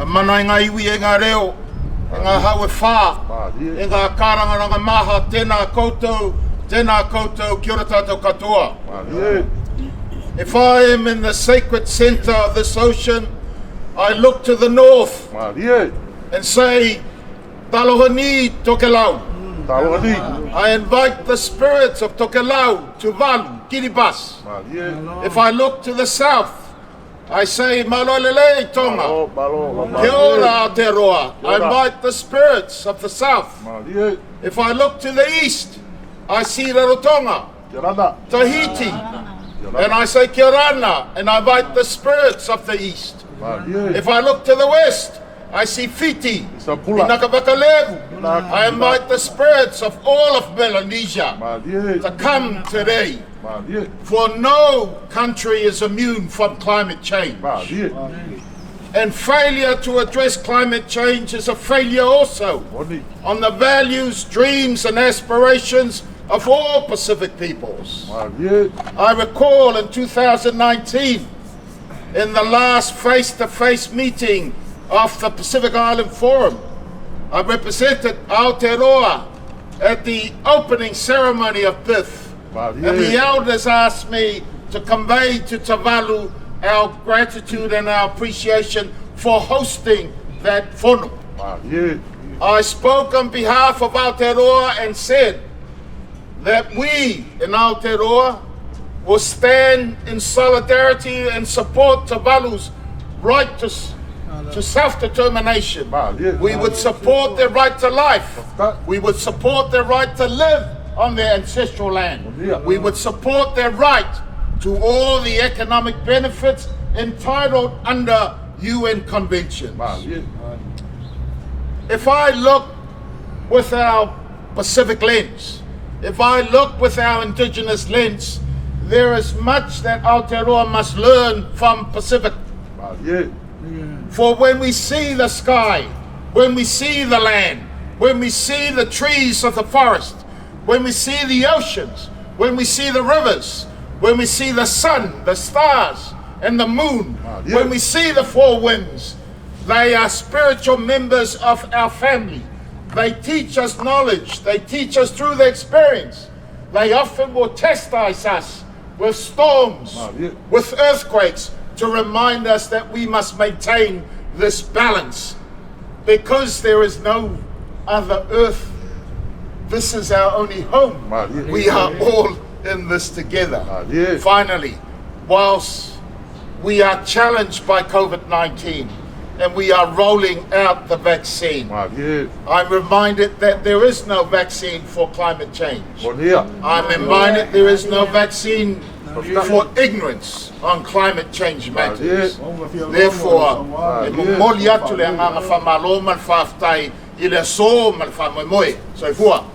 mana ngā iwi e ngā reo, e ngā hau e whā, e ngā kārangaranga maha, tēnā koutou, kia ora tātou katoa. If I am in the sacred center of this ocean, I look to the north and say, Talohani Tokelau. I invite the spirits of Tokelau, Tuvalu, Kiribati. If I look to the south, I say, Malolele Tonga, Kia ora Aotearoa. I invite the spirits of the south. If I look to the east, I see Rarotonga, Tahiti, and I say Kirana, and I invite the spirits of the east. If I look to the west, I see Fiti, Nakabakalevu. I invite the spirits of all of Melanesia to come today. For no country is immune from climate change. And failure to address climate change is a failure also on the values, dreams and aspirations of all Pacific peoples. I recall in 2019, in the last face-to-face meeting of the Pacific Island Forum, I represented Aotearoa at the opening ceremony of BIF. And the elders asked me to convey to Tuvalu our gratitude and our appreciation for hosting that whānau. I spoke on behalf of Aotearoa and said that we in Aotearoa will stand in solidarity and support Tuvalu's right to self-determination. We would support their right to life. We would support their right to live on their ancestral land. We would support their right to all the economic benefits entitled under UN conventions. If I look with our Pacific lens, if I look with our indigenous lens, there is much that Aotearoa must learn from Pacific. For when we see the sky, when we see the land, when we see the trees of the forest, when we see the oceans, when we see the rivers, when we see the sun, the stars, and the moon, when we see the four winds, they are spiritual members of our family. They teach us knowledge. They teach us through their experience. They often will chastise us with storms, with earthquakes, to remind us that we must maintain this balance. Because there is no other earth, this is our only home. We are all in this together. Finally, whilst we are challenged by COVID-19 and we are rolling out the vaccine, I'm reminded that there is no vaccine for climate change. I'm reminded there is no vaccine for ignorance on climate change matters. Therefore, e moli atu le anga whamalo man whaftai I le so man whamoemoe. So fua.